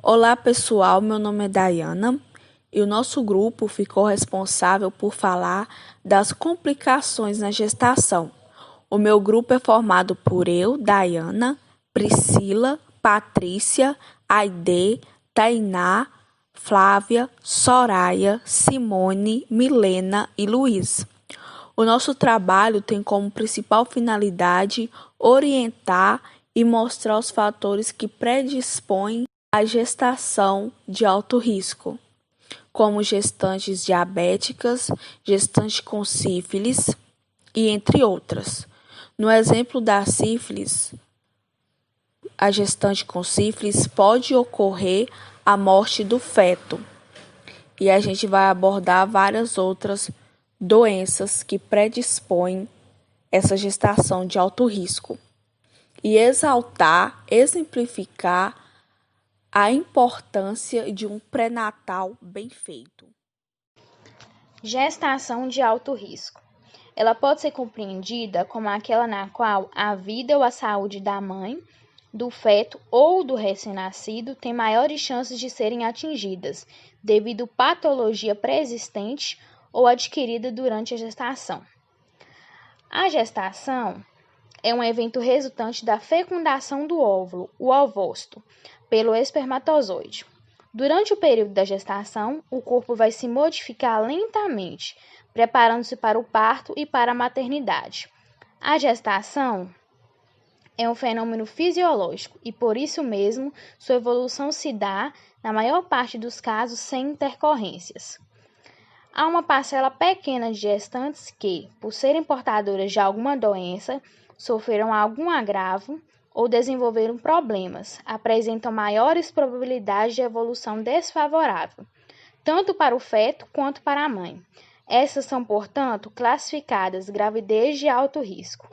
Olá pessoal, meu nome é Dayana e o nosso grupo ficou responsável por falar das complicações na gestação. O meu grupo é formado por eu, Dayana, Priscila, Patrícia, Aide, Tainá, Flávia, Soraya, Simone, Milena e Luiz. O nosso trabalho tem como principal finalidade orientar e mostrar os fatores que predispõem à gestação de alto risco, como gestantes diabéticas, gestantes com sífilis e entre outras. No exemplo da sífilis, a gestante com sífilis pode ocorrer a morte do feto. E a gente vai abordar várias outras doenças que predispõem essa gestação de alto risco. E exaltar, exemplificar a importância de um pré-natal bem feito. Gestação de alto risco. Ela pode ser compreendida como aquela na qual a vida ou a saúde da mãe, do feto ou do recém-nascido tem maiores chances de serem atingidas devido a patologia pré-existente ou adquirida durante a gestação. A gestação é um evento resultante da fecundação do óvulo, o ovócito, pelo espermatozoide. Durante o período da gestação, o corpo vai se modificar lentamente, preparando-se para o parto e para a maternidade. A gestação é um fenômeno fisiológico e, por isso mesmo, sua evolução se dá, na maior parte dos casos, sem intercorrências. Há uma parcela pequena de gestantes que, por serem portadoras de alguma doença, sofreram algum agravo ou desenvolveram problemas, apresentam maiores probabilidades de evolução desfavorável, tanto para o feto quanto para a mãe. Essas são, portanto, classificadas gravidez de alto risco.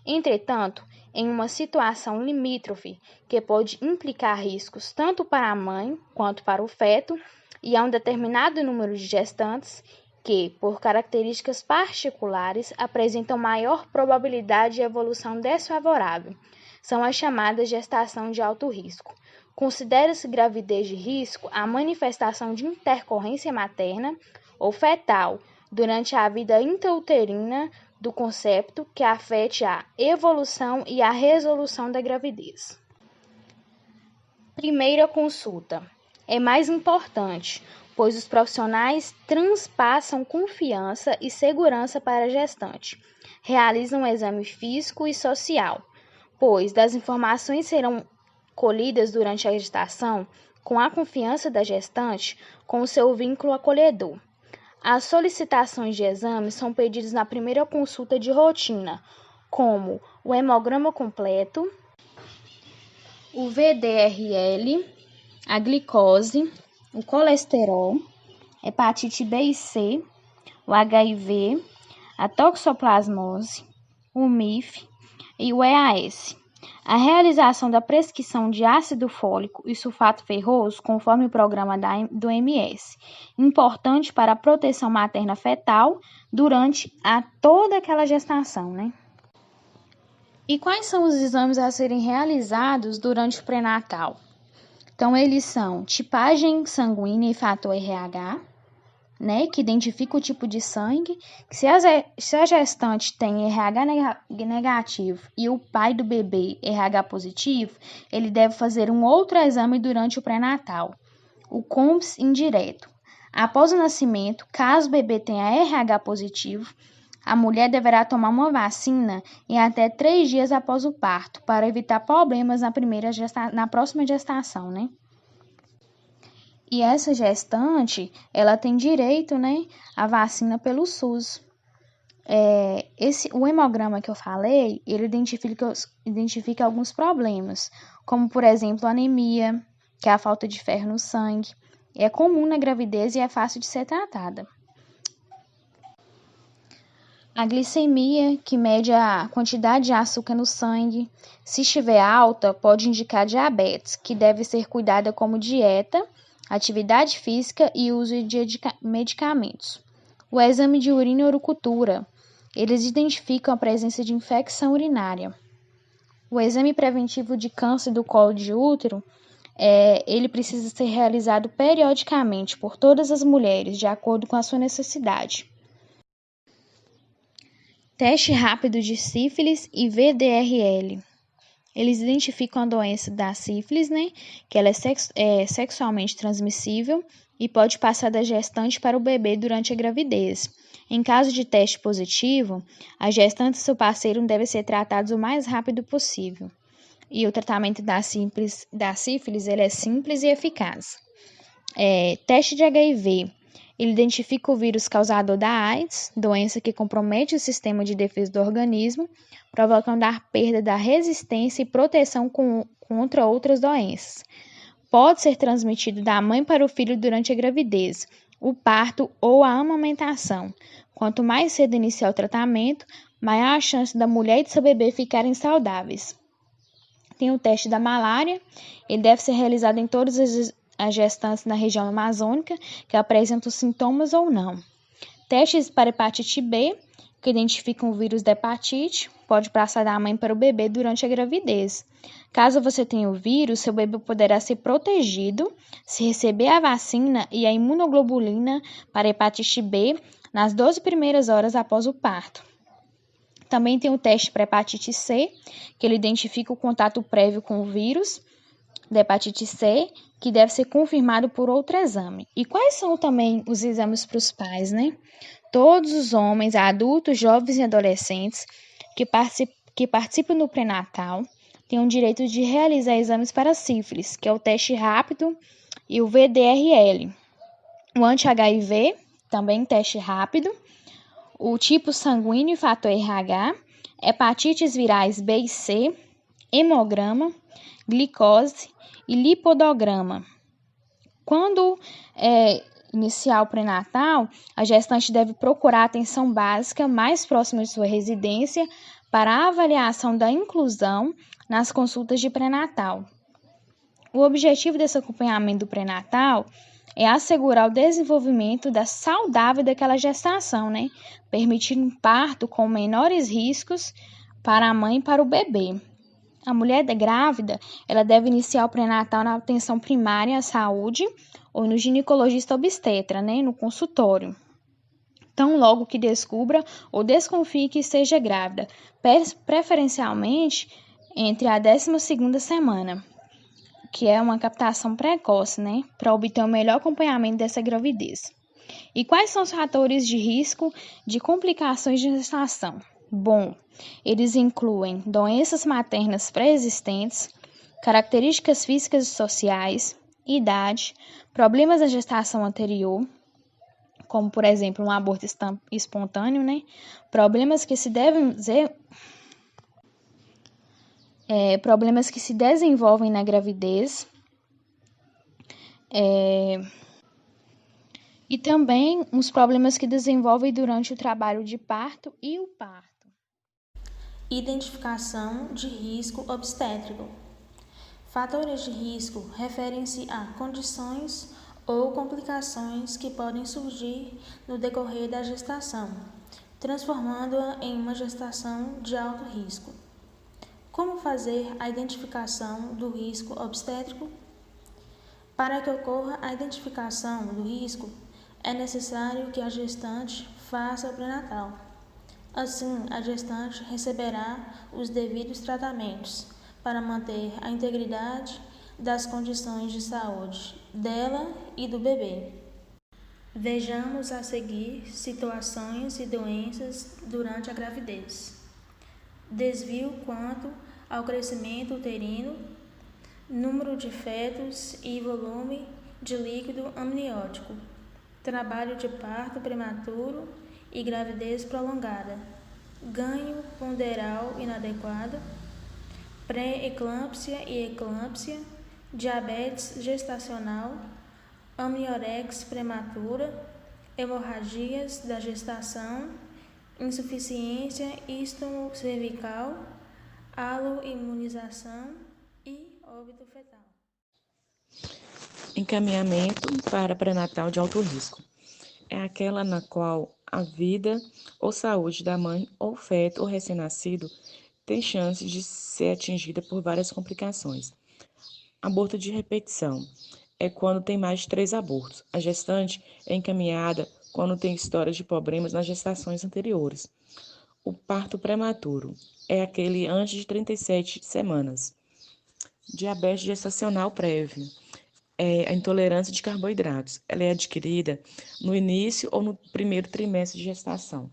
Entretanto, em uma situação limítrofe, que pode implicar riscos tanto para a mãe quanto para o feto, e a um determinado número de gestantes que, por características particulares, apresentam maior probabilidade de evolução desfavorável, são as chamadas gestação de alto risco. Considera-se gravidez de risco a manifestação de intercorrência materna ou fetal durante a vida intrauterina do concepto que afete a evolução e a resolução da gravidez. Primeira consulta. É mais importante, pois os profissionais transpassam confiança e segurança para a gestante. Realizam um exame físico e social, pois das informações serão colhidas durante a gestação com a confiança da gestante com o seu vínculo acolhedor. As solicitações de exames são pedidas na primeira consulta de rotina, como o hemograma completo, o VDRL, a glicose, o colesterol, hepatite B e C, o HIV, a toxoplasmose, o MIF e o EAS. A realização da prescrição de ácido fólico e sulfato ferroso, conforme o programa do MS, importante para a proteção materna fetal durante toda aquela gestação, né? E quais são os exames a serem realizados durante o pré-natal? Então, eles são tipagem sanguínea e fator RH, né, que identifica o tipo de sangue. Se a gestante tem RH negativo e o pai do bebê RH positivo, ele deve fazer um outro exame durante o pré-natal, o COMS indireto. Após o nascimento, caso o bebê tenha RH positivo, a mulher deverá tomar uma vacina em até 3 dias após o parto, para evitar problemas na próxima gestação, né? E essa gestante, ela tem direito, né, à vacina pelo SUS. O hemograma que eu falei, ele identifica alguns problemas, como, por exemplo, anemia, que é a falta de ferro no sangue. É comum na gravidez e é fácil de ser tratada. A glicemia, que mede a quantidade de açúcar no sangue. Se estiver alta, pode indicar diabetes, que deve ser cuidada como dieta, atividade física e uso de medicamentos. O exame de urina e urocultura. Eles identificam a presença de infecção urinária. O exame preventivo de câncer do colo de útero Ele precisa ser realizado periodicamente por todas as mulheres, de acordo com a sua necessidade. Teste rápido de sífilis e VDRL. Eles identificam a doença da sífilis, né? Que ela é sexualmente transmissível e pode passar da gestante para o bebê durante a gravidez. Em caso de teste positivo, a gestante e seu parceiro devem ser tratados o mais rápido possível. E o tratamento da sífilis ele é simples e eficaz. Teste de HIV. Ele identifica o vírus causador da AIDS, doença que compromete o sistema de defesa do organismo, provocando a perda da resistência e proteção contra outras doenças. Pode ser transmitido da mãe para o filho durante a gravidez, o parto ou a amamentação. Quanto mais cedo iniciar o tratamento, maior a chance da mulher e do seu bebê ficarem saudáveis. Tem o teste da malária, ele deve ser realizado em todas as gestantes na região amazônica que apresentam sintomas ou não. Testes para hepatite B, que identificam o vírus da hepatite, pode passar da mãe para o bebê durante a gravidez. Caso você tenha o vírus, seu bebê poderá ser protegido se receber a vacina e a imunoglobulina para hepatite B nas 12 primeiras horas após o parto. Também tem o teste para hepatite C, que ele identifica o contato prévio com o vírus da hepatite C, que deve ser confirmado por outro exame. E quais são também os exames para os pais, né? Todos os homens, adultos, jovens e adolescentes que participam do pré-natal têm o direito de realizar exames para sífilis, que é o teste rápido, e o VDRL. O anti-HIV, também teste rápido, o tipo sanguíneo e fator RH, hepatites virais B e C, hemograma, glicose e lipodograma. Quando iniciar o pré-natal, a gestante deve procurar a atenção básica mais próxima de sua residência para a avaliação da inclusão nas consultas de pré-natal. O objetivo desse acompanhamento do pré-natal é assegurar o desenvolvimento saudável daquela gestação, né? Permitindo um parto com menores riscos para a mãe e para o bebê. A mulher grávida, ela deve iniciar o pré-natal na atenção primária à saúde ou no ginecologista obstetra, né, no consultório. Tão logo que descubra ou desconfie que esteja grávida, preferencialmente entre a 12ª semana, que é uma captação precoce, né, para obter o melhor acompanhamento dessa gravidez. E quais são os fatores de risco de complicações de gestação? Bom, eles incluem doenças maternas pré-existentes, características físicas e sociais, idade, problemas da gestação anterior, como por exemplo um aborto espontâneo, né? Problemas que se desenvolvem na gravidez, e também os problemas que desenvolvem durante o trabalho de parto e o parto. Identificação de risco obstétrico. Fatores de risco referem-se a condições ou complicações que podem surgir no decorrer da gestação, transformando-a em uma gestação de alto risco. Como fazer a identificação do risco obstétrico? Para que ocorra a identificação do risco, é necessário que a gestante faça o pré-natal. Assim, a gestante receberá os devidos tratamentos para manter a integridade das condições de saúde dela e do bebê. Vejamos a seguir situações e doenças durante a gravidez. Desvio quanto ao crescimento uterino, número de fetos e volume de líquido amniótico, trabalho de parto prematuro e gravidez prolongada, ganho ponderal inadequado, pré-eclâmpsia e eclâmpsia, diabetes gestacional, amniorexia prematura, hemorragias da gestação, insuficiência estomaco-cervical, aloimunização e óbito fetal. Encaminhamento para pré-natal de alto risco. É aquela na qual a vida ou saúde da mãe ou feto ou recém-nascido tem chances de ser atingida por várias complicações. Aborto de repetição é quando tem mais de 3 abortos. A gestante é encaminhada quando tem história de problemas nas gestações anteriores. O parto prematuro é aquele antes de 37 semanas. Diabetes gestacional prévio é a intolerância de carboidratos. Ela é adquirida no início ou no primeiro trimestre de gestação.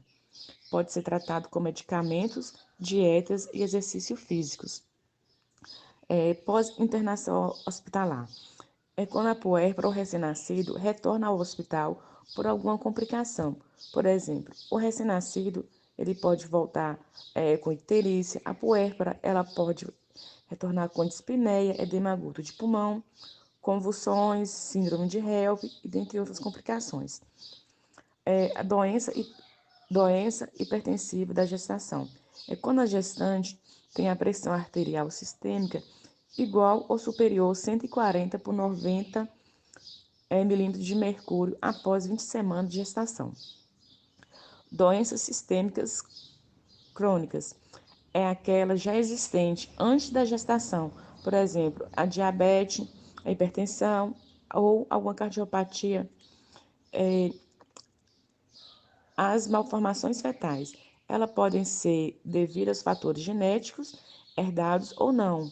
Pode ser tratado com medicamentos, dietas e exercícios físicos. Pós-internação hospitalar é quando a puérpera ou recém-nascido retorna ao hospital por alguma complicação. Por exemplo, o recém-nascido ele pode voltar com icterícia, a puérpera ela pode retornar com dispneia, edema agudo de pulmão, convulsões, síndrome de HELP e dentre outras complicações. A doença hipertensiva da gestação é quando a gestante tem a pressão arterial sistêmica igual ou superior a 140 por 90 milímetros de mercúrio após 20 semanas de gestação. Doenças sistêmicas crônicas é aquela já existente antes da gestação, por exemplo, a diabetes, a hipertensão ou alguma cardiopatia. As malformações fetais, elas podem ser devidas a fatores genéticos, herdados ou não,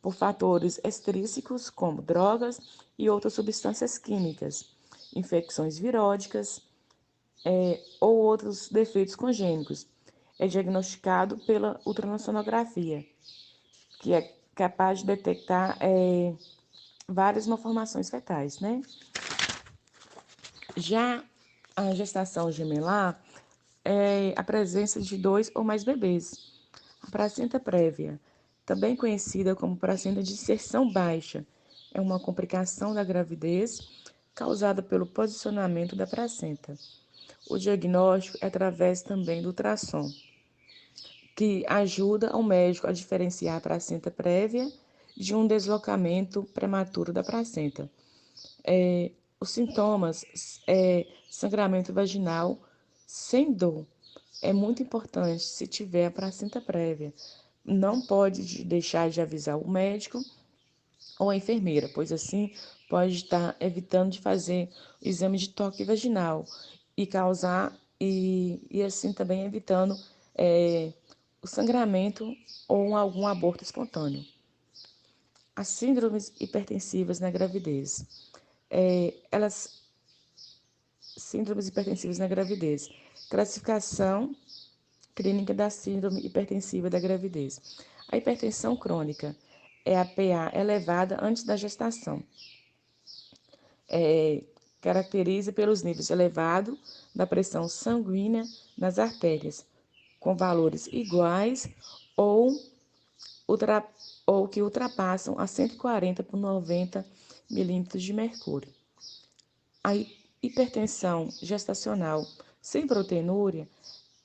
por fatores extrínsecos como drogas e outras substâncias químicas, infecções viróticas ou outros defeitos congênitos. É diagnosticado pela ultrassonografia, que é capaz de detectar várias malformações fetais, né? Já a gestação gemelar é a presença de 2 ou mais bebês. A placenta prévia, também conhecida como placenta de inserção baixa, é uma complicação da gravidez causada pelo posicionamento da placenta. O diagnóstico é através também do ultrassom, que ajuda o médico a diferenciar a placenta prévia de um deslocamento prematuro da placenta. Os sintomas sangramento vaginal sem dor. É muito importante se tiver a placenta prévia. Não pode deixar de avisar o médico ou a enfermeira, pois assim pode estar evitando de fazer o exame de toque vaginal e causar e assim também evitando o sangramento ou algum aborto espontâneo. As síndromes hipertensivas na gravidez. Síndromes hipertensivas na gravidez. Classificação clínica da síndrome hipertensiva da gravidez. A hipertensão crônica é a PA elevada antes da gestação. Caracteriza pelos níveis elevados da pressão sanguínea nas artérias, com valores iguais ou que ultrapassam a 140 por 90 milímetros de mercúrio. A hipertensão gestacional sem proteinúria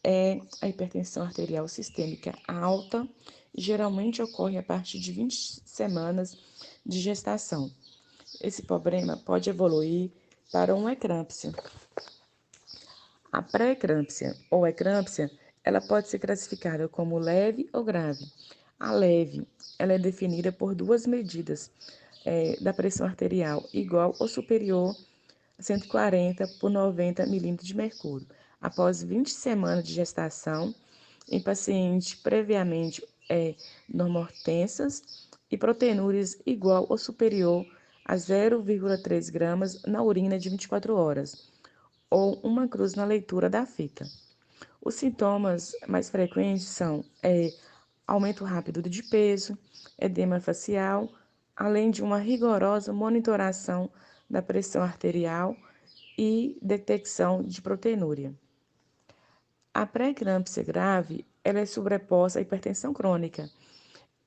é a hipertensão arterial sistêmica alta e geralmente ocorre a partir de 20 semanas de gestação. Esse problema pode evoluir para uma eclâmpsia. A pré-eclâmpsia ou eclâmpsia, ela pode ser classificada como leve ou grave. A leve, ela é definida por duas medidas da pressão arterial igual ou superior a 140 por 90 milímetros de mercúrio, após 20 semanas de gestação, em pacientes previamente normotensas e proteinúrias igual ou superior a 0,3 gramas na urina de 24 horas, ou uma cruz na leitura da fita. Os sintomas mais frequentes são aumento rápido de peso, edema facial, além de uma rigorosa monitoração da pressão arterial e detecção de proteinúria. A pré-eclâmpsia grave, ela é sobreposta à hipertensão crônica.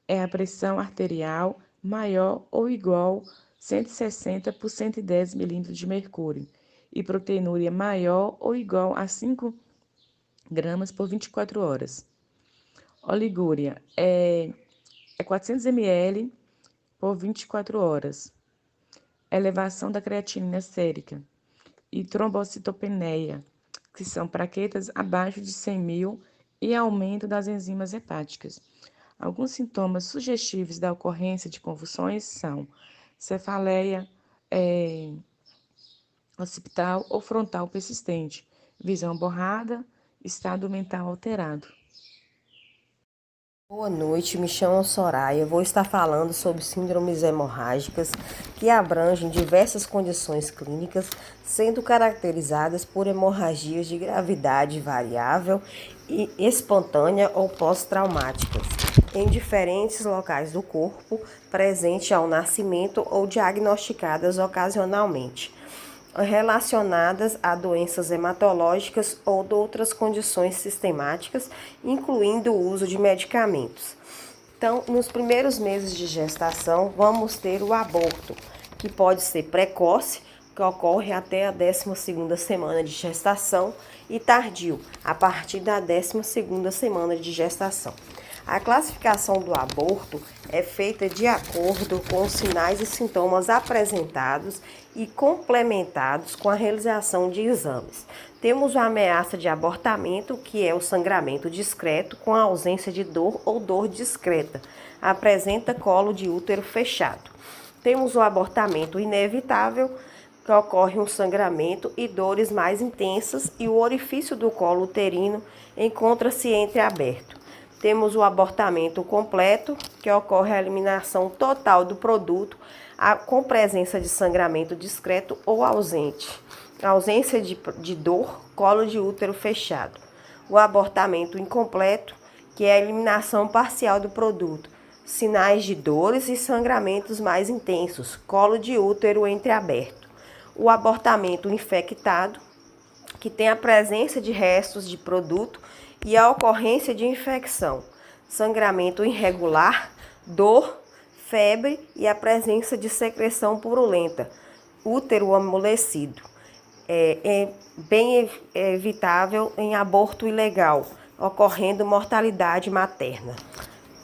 É a pressão arterial maior ou igual a 160 por 110 milímetros de mercúrio e proteinúria maior ou igual a 5 gramas por 24 horas. Oligúria é 400 ml por 24 horas. Elevação da creatinina sérica e trombocitopenia, que são plaquetas abaixo de 100 mil e aumento das enzimas hepáticas. Alguns sintomas sugestivos da ocorrência de convulsões são cefaleia occipital ou frontal persistente, visão borrada, estado mental alterado. Boa noite, me chamo Soraya. Vou estar falando sobre síndromes hemorrágicas que abrangem diversas condições clínicas, sendo caracterizadas por hemorragias de gravidade variável e espontânea ou pós-traumáticas, em diferentes locais do corpo, presente ao nascimento ou diagnosticadas ocasionalmente, relacionadas a doenças hematológicas ou de outras condições sistemáticas, incluindo o uso de medicamentos. Então, nos primeiros meses de gestação, vamos ter o aborto, que pode ser precoce, que ocorre até a 12ª semana de gestação, e tardio, a partir da 12ª semana de gestação. A classificação do aborto é feita de acordo com os sinais e sintomas apresentados e complementados com a realização de exames. Temos a ameaça de abortamento, que é o sangramento discreto com a ausência de dor ou dor discreta. Apresenta colo de útero fechado. Temos o abortamento inevitável, que ocorre um sangramento e dores mais intensas e o orifício do colo uterino encontra-se entreaberto. Temos o abortamento completo, que ocorre a eliminação total do produto com presença de sangramento discreto ou ausente. Ausência de dor, colo de útero fechado. O abortamento incompleto, que é a eliminação parcial do produto. Sinais de dores e sangramentos mais intensos, colo de útero entreaberto. O abortamento infectado, que tem a presença de restos de produto e a ocorrência de infecção, sangramento irregular, dor, febre e a presença de secreção purulenta, útero amolecido. É bem evitável em aborto ilegal, ocorrendo mortalidade materna.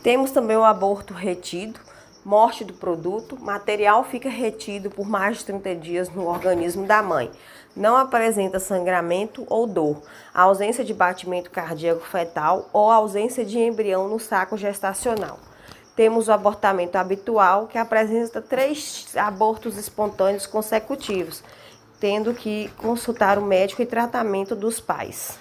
Temos também o aborto retido, morte do produto, material fica retido por mais de 30 dias no organismo da mãe. Não apresenta sangramento ou dor, ausência de batimento cardíaco fetal ou ausência de embrião no saco gestacional. Temos o abortamento habitual, que apresenta 3 abortos espontâneos consecutivos, tendo que consultar o médico e tratamento dos pais.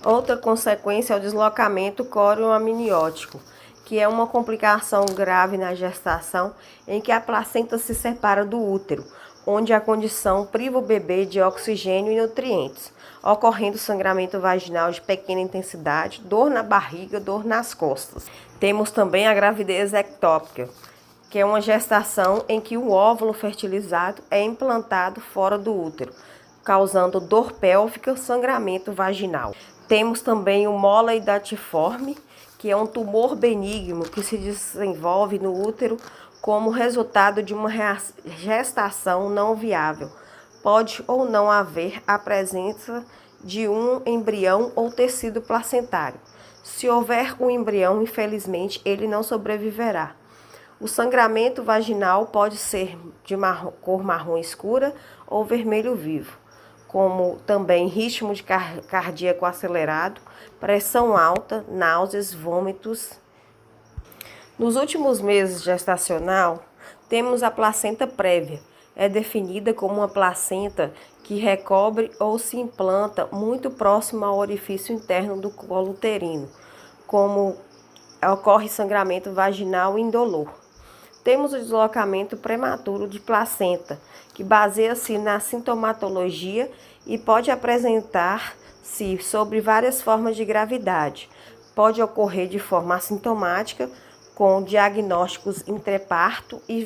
Outra consequência é o deslocamento córeo-amniótico, que é uma complicação grave na gestação em que a placenta se separa do útero, onde a condição priva o bebê de oxigênio e nutrientes, ocorrendo sangramento vaginal de pequena intensidade, dor na barriga, dor nas costas. Temos também a gravidez ectópica, que é uma gestação em que o óvulo fertilizado é implantado fora do útero, causando dor pélvica, sangramento vaginal. Temos também o mola hidatiforme, que é um tumor benigno que se desenvolve no útero como resultado de uma gestação não viável. Pode ou não haver a presença de um embrião ou tecido placentário. Se houver um embrião, infelizmente, ele não sobreviverá. O sangramento vaginal pode ser de cor marrom escura ou vermelho vivo, como também ritmo de cardíaco acelerado, pressão alta, náuseas, vômitos. Nos últimos meses gestacional, temos a placenta prévia. É definida como uma placenta que recobre ou se implanta muito próximo ao orifício interno do colo uterino, como ocorre sangramento vaginal indolor. Temos o deslocamento prematuro de placenta, que baseia-se na sintomatologia e pode apresentar-se sobre várias formas de gravidade. Pode ocorrer de forma assintomática, com diagnósticos intraparto e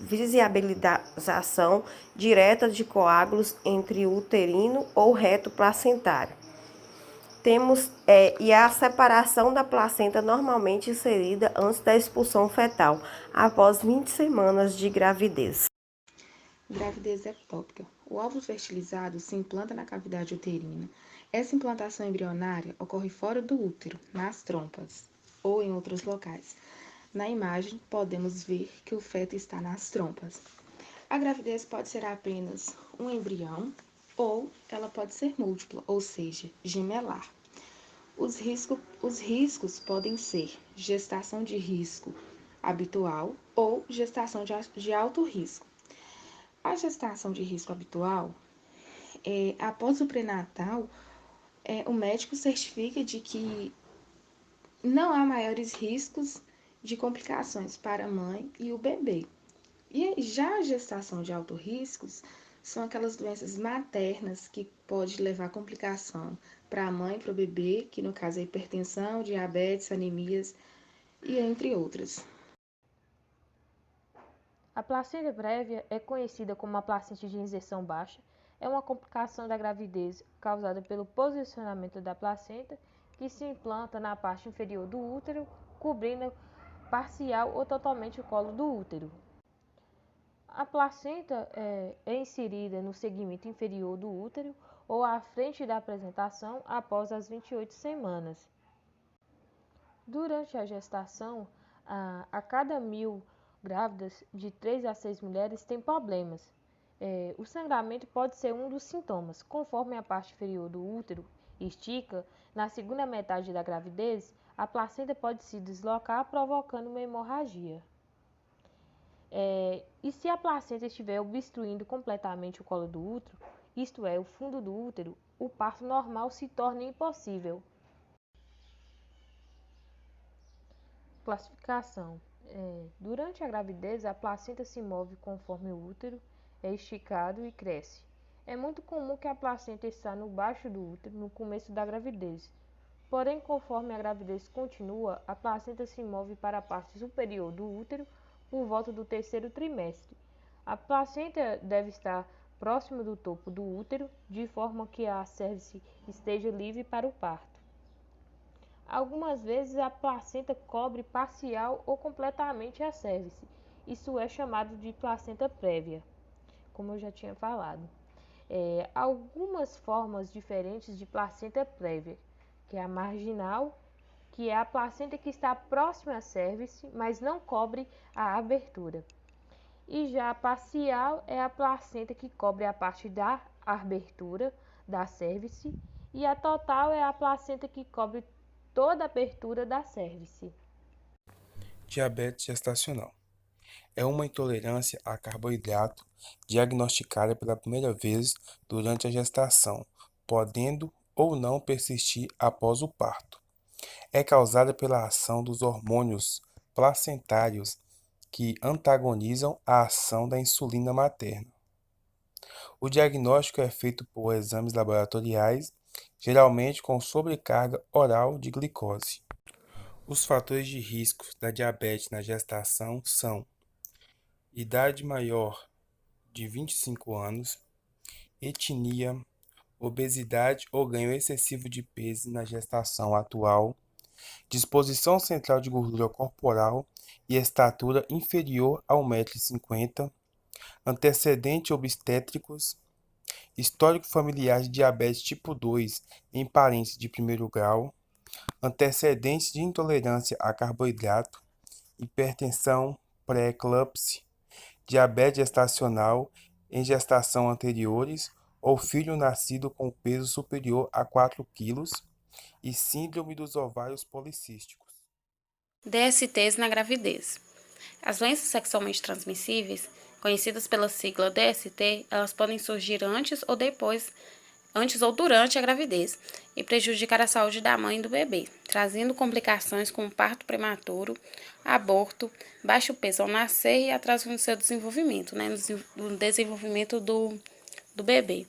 visibilização direta de coágulos entre o uterino ou reto placentário. Temos a separação da placenta normalmente inserida antes da expulsão fetal, após 20 semanas de gravidez. Gravidez ectópica. O óvulo fertilizado se implanta na cavidade uterina. Essa implantação embrionária ocorre fora do útero, nas trompas ou em outros locais. Na imagem, podemos ver que o feto está nas trompas. A gravidez pode ser apenas um embrião ou ela pode ser múltipla, ou seja, gemelar. Os riscos podem ser gestação de risco habitual ou gestação de alto risco. A gestação de risco habitual, após o pré-natal, o médico certifica de que não há maiores riscos de complicações para a mãe e o bebê. E já a gestação de alto riscos são aquelas doenças maternas que pode levar complicação para a mãe e para o bebê, que no caso é hipertensão, diabetes, anemias e entre outras. A placenta prévia é conhecida como a placenta de inserção baixa. É uma complicação da gravidez causada pelo posicionamento da placenta que se implanta na parte inferior do útero, cobrindo parcial ou totalmente o colo do útero. A placenta é inserida no segmento inferior do útero ou à frente da apresentação após as 28 semanas. Durante a gestação, a cada 1.000 grávidas, de 3 a 6 mulheres têm problemas. O sangramento pode ser um dos sintomas. Conforme a parte inferior do útero estica, na segunda metade da gravidez, a placenta pode se deslocar, provocando uma hemorragia. E se a placenta estiver obstruindo completamente o colo do útero, isto é, o fundo do útero, o parto normal se torna impossível. Classificação. Durante a gravidez, a placenta se move conforme o útero é esticado e cresce. É muito comum que a placenta esteja no baixo do útero no começo da gravidez. Porém, conforme a gravidez continua, a placenta se move para a parte superior do útero por volta do terceiro trimestre. A placenta deve estar próximo do topo do útero, de forma que a cérvix esteja livre para o parto. Algumas vezes a placenta cobre parcial ou completamente a cérvix. Isso é chamado de placenta prévia, como eu já tinha falado. Algumas formas diferentes de placenta prévia, que é a marginal, que é a placenta que está próxima à cérvix, mas não cobre a abertura. E já a parcial é a placenta que cobre a parte da abertura da cérvix, e a total é a placenta que cobre toda a abertura da cérvix. Diabetes gestacional é uma intolerância a carboidrato diagnosticada pela primeira vez durante a gestação, podendo ou não persistir após o parto. É causada pela ação dos hormônios placentários que antagonizam a ação da insulina materna. O diagnóstico é feito por exames laboratoriais, geralmente com sobrecarga oral de glicose. Os fatores de risco da diabetes na gestação são idade maior de 25 anos, etnia, obesidade ou ganho excessivo de peso na gestação atual, disposição central de gordura corporal e estatura inferior a 1,50 m, antecedentes obstétricos, histórico familiar de diabetes tipo 2 em parentes de primeiro grau, antecedentes de intolerância a carboidrato, hipertensão, pré-eclâmpsia, diabetes gestacional em gestação anteriores ou filho nascido com peso superior a 4 kg e síndrome dos ovários policísticos. DSTs na gravidez. As doenças sexualmente transmissíveis, conhecidas pela sigla DST, elas podem surgir antes ou durante a gravidez e prejudicar a saúde da mãe e do bebê, trazendo complicações como parto prematuro, aborto, baixo peso ao nascer e atraso no seu desenvolvimento, no desenvolvimento do bebê.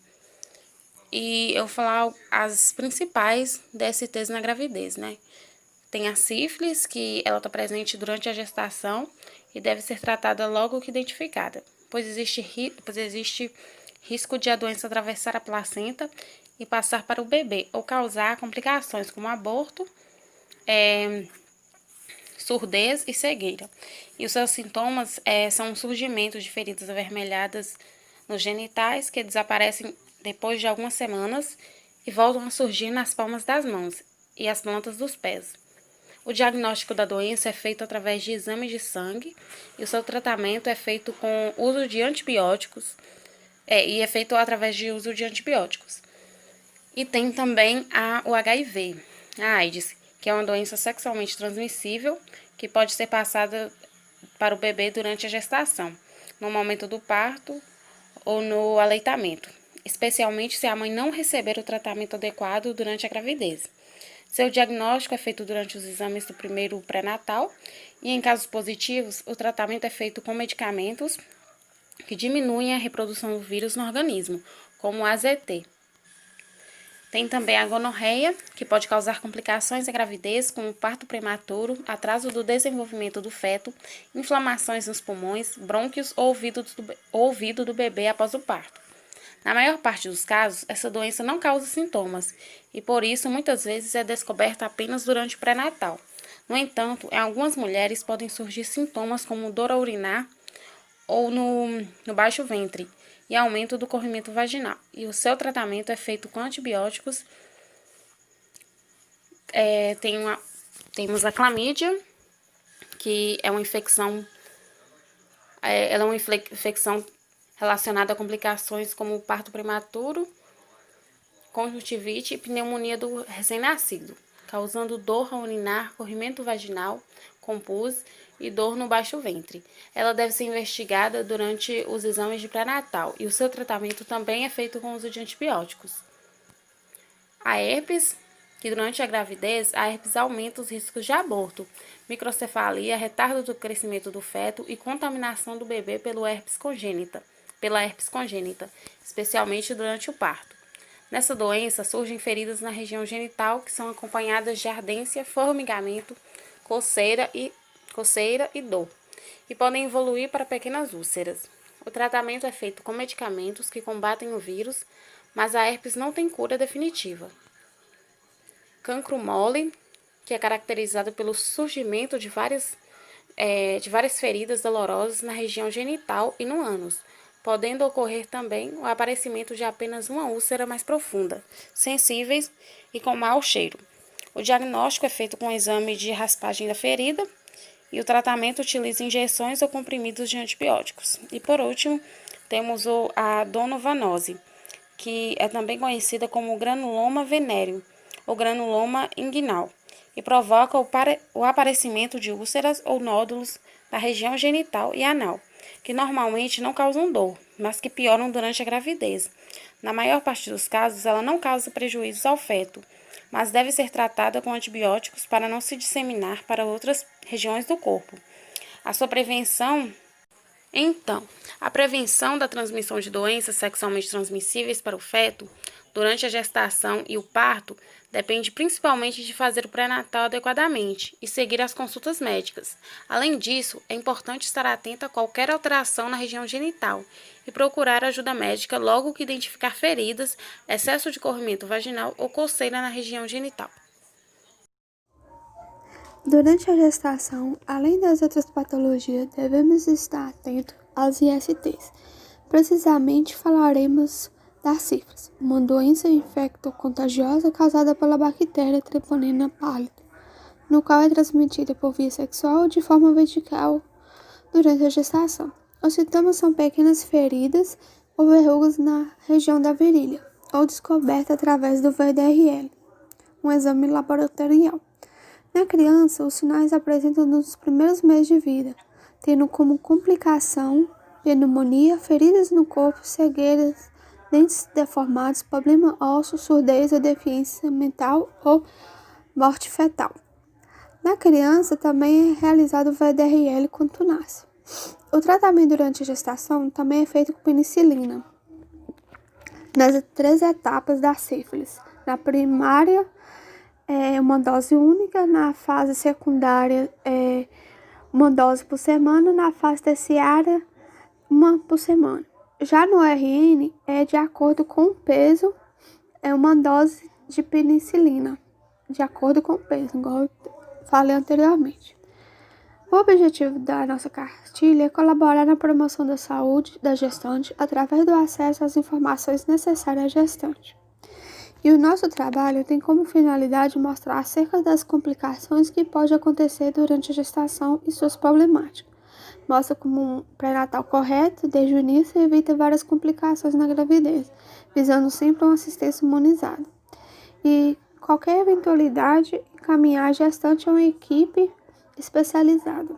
E eu vou falar as principais DSTs na gravidez, Tem a sífilis, que ela está presente durante a gestação e deve ser tratada logo que identificada, pois existe risco de a doença atravessar a placenta e passar para o bebê, ou causar complicações como aborto, surdez e cegueira. E os seus sintomas são o surgimento de feridas avermelhadas nos genitais, que desaparecem depois de algumas semanas e voltam a surgir nas palmas das mãos e as plantas dos pés. O diagnóstico da doença é feito através de exames de sangue e o seu tratamento é feito com uso de antibióticos, e é feito através de uso de antibióticos. E tem também o HIV, a AIDS, que é uma doença sexualmente transmissível que pode ser passada para o bebê durante a gestação, no momento do parto ou no aleitamento, especialmente se a mãe não receber o tratamento adequado durante a gravidez. Seu diagnóstico é feito durante os exames do primeiro pré-natal e, em casos positivos, o tratamento é feito com medicamentos que diminuem a reprodução do vírus no organismo, como o AZT. Tem também a gonorreia, que pode causar complicações da gravidez, como parto prematuro, atraso do desenvolvimento do feto, inflamações nos pulmões, brônquios ou ouvido do bebê após o parto. Na maior parte dos casos, essa doença não causa sintomas e, por isso, muitas vezes é descoberta apenas durante o pré-natal. No entanto, em algumas mulheres podem surgir sintomas como dor a urinar ou no baixo ventre e aumento do corrimento vaginal. E o seu tratamento é feito com antibióticos. Temos a clamídia, que é uma infecção, ela é uma infecção relacionada a complicações como parto prematuro, conjuntivite e pneumonia do recém-nascido, causando dor ao urinar, corrimento vaginal com pus e dor no baixo ventre. Ela deve ser investigada durante os exames de pré-natal e o seu tratamento também é feito com o uso de antibióticos. A herpes, que durante a gravidez, a herpes aumenta os riscos de aborto, microcefalia, retardo do crescimento do feto e contaminação do bebê pela herpes congênita, especialmente durante o parto. Nessa doença, surgem feridas na região genital que são acompanhadas de ardência, formigamento, coceira e dor, e podem evoluir para pequenas úlceras. O tratamento é feito com medicamentos que combatem o vírus, mas a herpes não tem cura definitiva. Cancro mole, que é caracterizado pelo surgimento de várias feridas dolorosas na região genital e no ânus, podendo ocorrer também o aparecimento de apenas uma úlcera mais profunda, sensíveis e com mau cheiro. O diagnóstico é feito com um exame de raspagem da ferida e o tratamento utiliza injeções ou comprimidos de antibióticos. E por último, temos a donovanose, que é também conhecida como granuloma venéreo ou granuloma inguinal, e provoca o aparecimento de úlceras ou nódulos na região genital e anal, que normalmente não causam dor, mas que pioram durante a gravidez. Na maior parte dos casos, ela não causa prejuízos ao feto, mas deve ser tratada com antibióticos para não se disseminar para outras regiões do corpo. A sua prevenção... Então, a prevenção da transmissão de doenças sexualmente transmissíveis para o feto durante a gestação e o parto depende principalmente de fazer o pré-natal adequadamente e seguir as consultas médicas. Além disso, é importante estar atento a qualquer alteração na região genital e procurar ajuda médica logo que identificar feridas, excesso de corrimento vaginal ou coceira na região genital. Durante a gestação, além das outras patologias, devemos estar atentos às ISTs. Precisamente falaremos da sífilis, uma doença infecto-contagiosa causada pela bactéria Treponema pallida, no qual é transmitida por via sexual de forma vertical durante a gestação. Os sintomas são pequenas feridas ou verrugas na região da virilha, ou descoberta através do VDRL, um exame laboratorial. Na criança, os sinais apresentam nos primeiros meses de vida, tendo como complicação pneumonia, feridas no corpo, cegueiras, dentes deformados, problema ósseo, surdez ou deficiência mental ou morte fetal. Na criança, também é realizado o VDRL quando nasce. O tratamento durante a gestação também é feito com penicilina, nas 3 etapas da sífilis. Na primária, é uma dose única, na fase secundária, é uma dose por semana, na fase terciária, uma por semana. Já no RN, é de acordo com o peso, é uma dose de penicilina, de acordo com o peso, igual eu falei anteriormente. O objetivo da nossa cartilha é colaborar na promoção da saúde da gestante através do acesso às informações necessárias à gestante. E o nosso trabalho tem como finalidade mostrar acerca das complicações que podem acontecer durante a gestação e suas problemáticas. Mostra como um pré-natal correto desde o início e evita várias complicações na gravidez, visando sempre uma assistência humanizada. E qualquer eventualidade, encaminhar a gestante a uma equipe especializada.